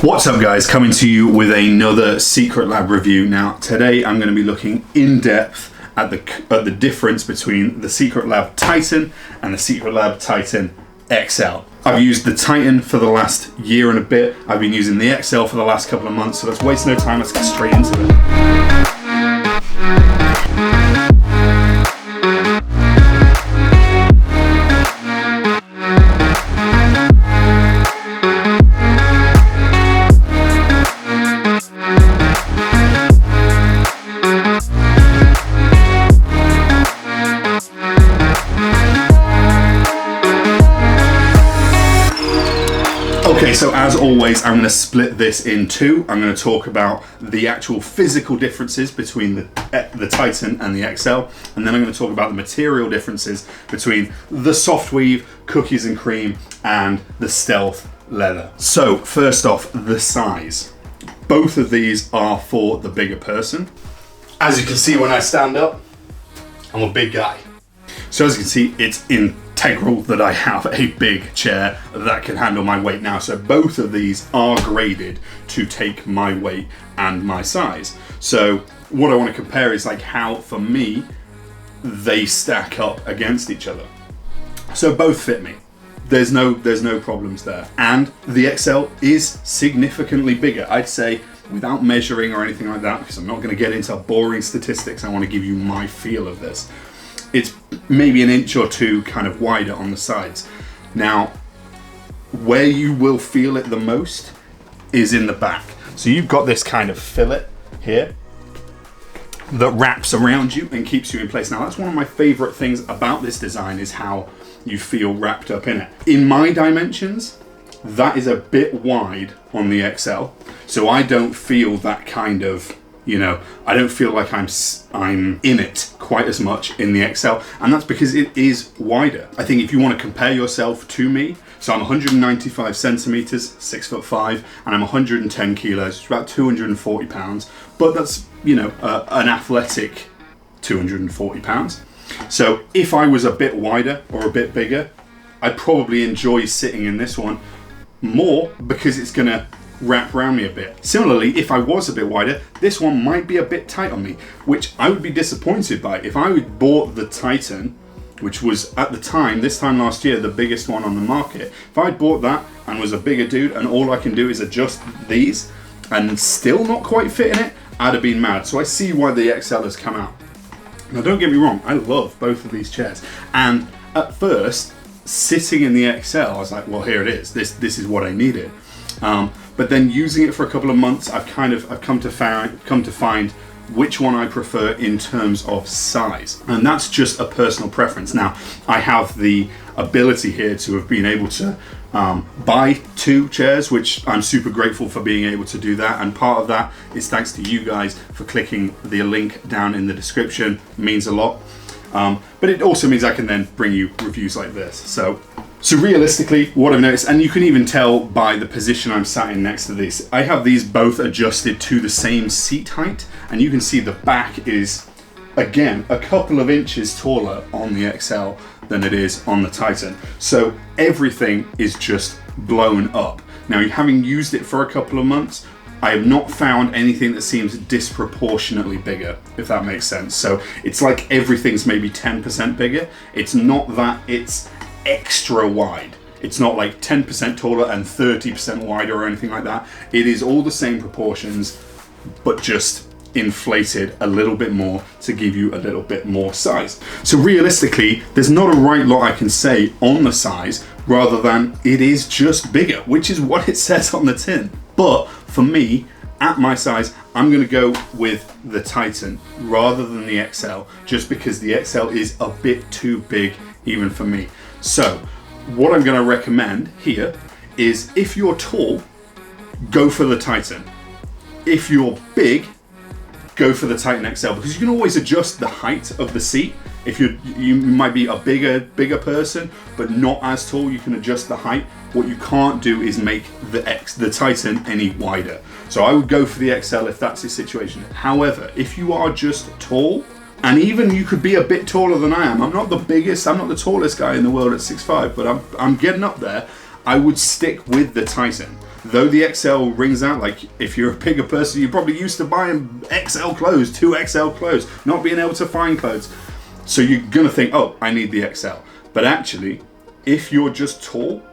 What's up guys, coming to you with another Secretlab review. Now today I'm going to be looking in depth at the difference between the Secretlab Titan and the Secretlab Titan XL. I've used the Titan for the last year and a bit. I've been using the XL for the last couple of months, so let's waste no time, let's get straight into it. Okay, so as always, I'm going to split this in two. I'm going to talk about the actual physical differences between the Titan and the XL, and then I'm going to talk about the material differences between the Softweave, cookies and cream, and the stealth leather. So first off, the size. Both of these are for the bigger person. As you can see when I stand up, I'm a big guy. So as you can see, it's integral that I have a big chair that can handle my weight now. So both of these are graded to take my weight and my size. So what I want to compare is like how, for me, they stack up against each other. So both fit me. There's no problems there. And the XL is significantly bigger. I'd say, without measuring or anything like that, because I'm not going to get into boring statistics, I want to give you my feel of this. It's maybe an inch or two kind of wider on the sides. Now, where you will feel it the most is in the back. So you've got this kind of fillet here that wraps around you and keeps you in place. Now, that's one of my favorite things about this design, is how you feel wrapped up in it. In my dimensions, that is a bit wide on the XL. So I don't feel that kind of, I don't feel like I'm in it quite as much in the XL, and that's because it is wider. I think if you want to compare yourself to me, so I'm 195 centimeters, 6'5", and I'm 110 kilos, it's about 240 pounds, but that's, an athletic 240 pounds. So if I was a bit wider or a bit bigger, I'd probably enjoy sitting in this one more because it's gonna wrap around me a bit. Similarly, if I was a bit wider, this one might be a bit tight on me, which I would be disappointed by. If I had bought the Titan, which was at the time, this time last year, the biggest one on the market, if I'd bought that and was a bigger dude and all I can do is adjust these and still not quite fit in it, I'd have been mad. So I see why the XL has come out. Now don't get me wrong, I love both of these chairs. And at first, sitting in the XL, I was like, well, here it is. This is what I needed. But then using it for a couple of months, I've come to find which one I prefer in terms of size, and that's just a personal preference. Now, I have the ability here to have been able to buy two chairs, which I'm super grateful for being able to do that, and part of that is thanks to you guys for clicking the link down in the description. It means a lot. But it also means I can then bring you reviews like this. So realistically, what I've noticed, and you can even tell by the position I'm sat in next to these, I have these both adjusted to the same seat height, and you can see the back is, again, a couple of inches taller on the XL than it is on the Titan. So everything is just blown up. Now, having used it for a couple of months, I have not found anything that seems disproportionately bigger, if that makes sense. So it's like everything's maybe 10% bigger. It's not that it's extra wide. It's not like 10% taller and 30% wider or anything like that. It is all the same proportions, but just inflated a little bit more to give you a little bit more size. So realistically, there's not a right lot I can say on the size, rather than it is just bigger, which is what it says on the tin. But for me, at my size, I'm gonna go with the Titan rather than the XL, just because the XL is a bit too big even for me. So what I'm gonna recommend here is, if you're tall, go for the Titan. If you're big, go for the Titan XL, because you can always adjust the height of the seat. If you might be a bigger person, but not as tall, you can adjust the height. What you can't do is make the Titan any wider. So I would go for the XL if that's the situation. However, if you are just tall, and even you could be a bit taller than I am. I'm not the biggest, I'm not the tallest guy in the world at 6'5", but I'm getting up there. I would stick with the Titan. though the XL rings out, like if you're a bigger person, you're probably used to buying XL clothes, 2XL clothes, not being able to find clothes. So you're gonna think, oh, I need the XL. But actually, if you're just tall,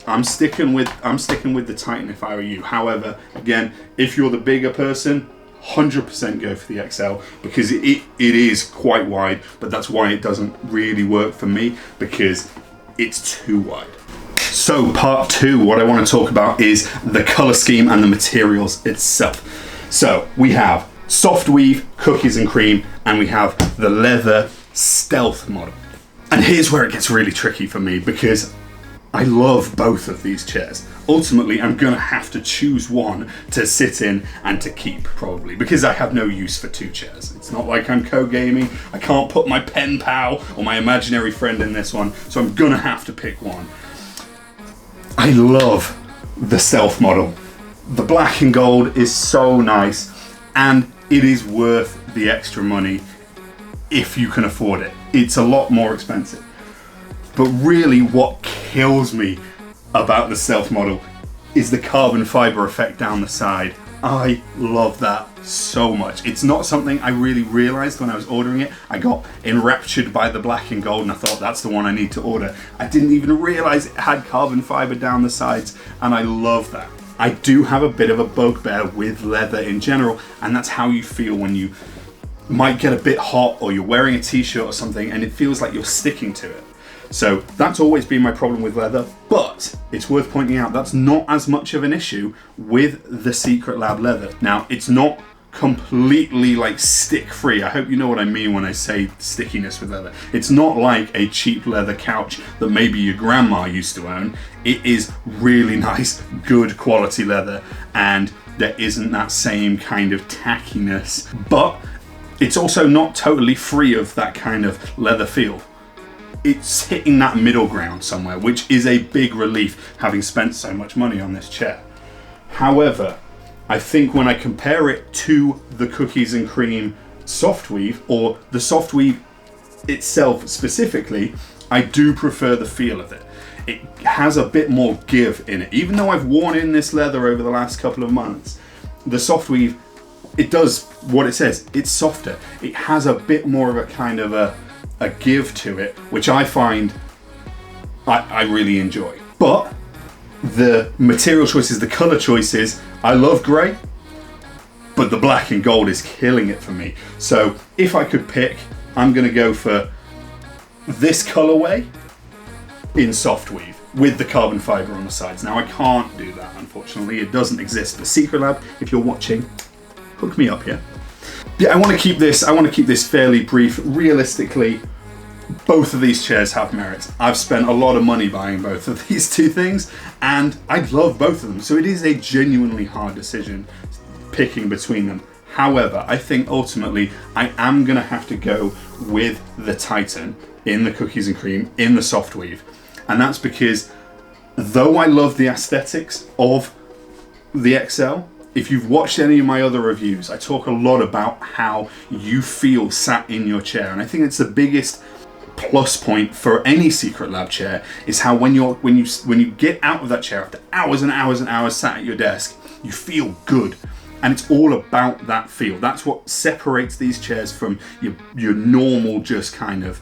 I'm sticking with the Titan if I were you. However, again, if you're the bigger person, 100% go for the XL, because it is quite wide, but that's why it doesn't really work for me, because it's too wide. So part 2, what I want to talk about is the color scheme and the materials itself. So we have Softweave, cookies and cream, and we have the leather stealth model. And here's where it gets really tricky for me, because I love both of these chairs. Ultimately, I'm gonna have to choose one to sit in and to keep, probably, because I have no use for 2 chairs. It's not like I'm co-gaming. I can't put my pen pal or my imaginary friend in this one, so I'm gonna have to pick one. I love the stealth model. The black and gold is so nice, and it is worth the extra money if you can afford it. It's a lot more expensive. But really what kills me about the stealth model is the carbon fiber effect down the side. I love that so much. It's not something I really realized when I was ordering it. I got enraptured by the black and gold and I thought that's the one I need to order. I didn't even realize it had carbon fiber down the sides, and I love that. I do have a bit of a bugbear with leather in general, and that's how you feel when you might get a bit hot or you're wearing a t-shirt or something and it feels like you're sticking to it. So that's always been my problem with leather, but it's worth pointing out that's not as much of an issue with the Secretlab leather. Now, it's not completely like stick free. I hope you know what I mean when I say stickiness with leather. It's not like a cheap leather couch that maybe your grandma used to own. It is really nice, good quality leather, and there isn't that same kind of tackiness, but it's also not totally free of that kind of leather feel. It's hitting that middle ground somewhere, which is a big relief having spent so much money on this chair. However, I think when I compare it to the cookies and cream Softweave, or the Softweave itself specifically, I do prefer the feel of it. It has a bit more give in it. Even though I've worn in this leather over the last couple of months, the Softweave, it does what it says. It's softer. It has a bit more of a kind of a give to it, which I find I really enjoy. But the material choices, the color choices, I love grey, but the black and gold is killing it for me. So if I could pick, I'm gonna go for this colorway in Softweave with the carbon fiber on the sides. Now I can't do that, unfortunately. It doesn't exist, but Secretlab, if you're watching, hook me up here. Yeah, I want to keep this fairly brief. Realistically, both of these chairs have merits. I've spent a lot of money buying both of these 2 things, and I love both of them. So it is a genuinely hard decision picking between them. However, I think ultimately I am gonna have to go with the Titan in the cookies and cream, in the Softweave. And that's because though I love the aesthetics of the XL, if you've watched any of my other reviews, I talk a lot about how you feel sat in your chair. And I think it's the biggest plus point for any Secretlab chair, is how when you get out of that chair after hours and hours and hours sat at your desk, you feel good. And it's all about that feel. That's what separates these chairs from your normal, just kind of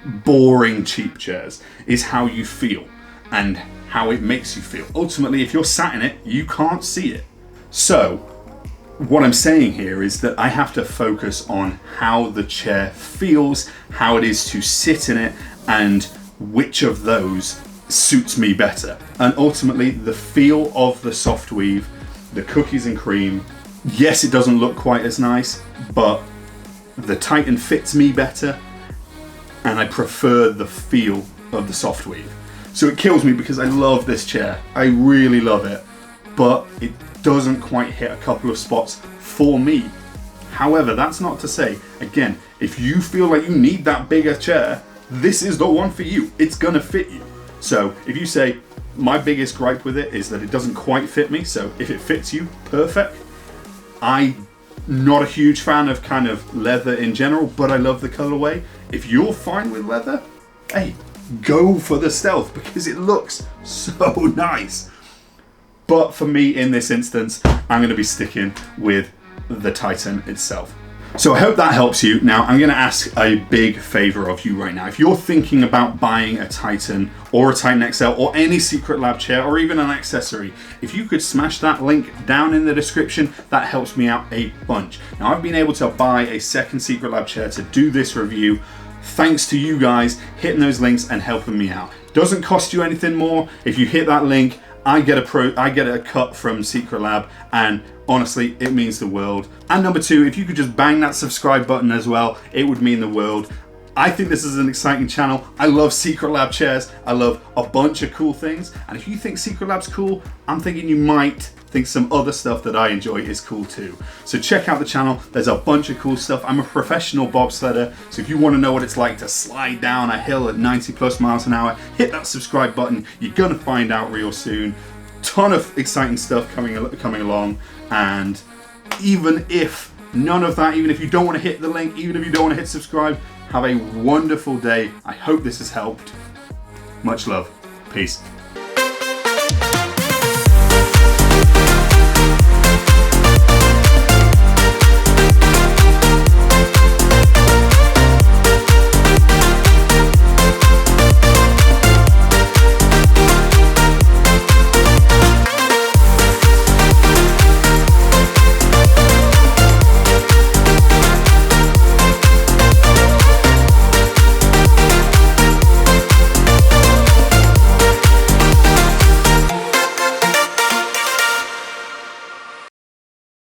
boring cheap chairs, is how you feel and how it makes you feel. Ultimately, if you're sat in it, you can't see it. So what I'm saying here is that I have to focus on how the chair feels, how it is to sit in it, and which of those suits me better. And ultimately, the feel of the Softweave, the cookies and cream, yes, it doesn't look quite as nice, but the Titan fits me better, and I prefer the feel of the Softweave. So it kills me because I love this chair. I really love it, but it doesn't quite hit a couple of spots for me. However, that's not to say, again, if you feel like you need that bigger chair, this is the one for you. It's gonna fit you. So if you say, my biggest gripe with it is that it doesn't quite fit me, so if it fits you, perfect. I'm not a huge fan of kind of leather in general, but I love the colorway. If you're fine with leather, hey, go for the stealth because it looks so nice. But for me, in this instance, I'm going to be sticking with the Titan itself. So I hope that helps you. Now, I'm going to ask a big favor of you right now. If you're thinking about buying a Titan or a Titan XL or any Secretlab chair or even an accessory, if you could smash that link down in the description, that helps me out a bunch. Now, I've been able to buy a second Secretlab chair to do this review thanks to you guys hitting those links and helping me out. Doesn't cost you anything more. If you hit that link, I get a cut from Secretlab, and honestly, it means the world. And number two, if you could just bang that subscribe button as well, it would mean the world. I think this is an exciting channel. I love Secretlab chairs. I love a bunch of cool things. And if you think Secretlab's cool, I'm thinking you might think some other stuff that I enjoy is cool too. So check out the channel. There's a bunch of cool stuff. I'm a professional bobsledder, so if you want to know what it's like to slide down a hill at 90 plus miles an hour, hit that subscribe button. You're gonna find out real soon. Ton of exciting stuff coming along, and even if none of that, even if you don't want to hit the link, even if you don't want to hit subscribe, have a wonderful day. I hope this has helped. Much love. Peace.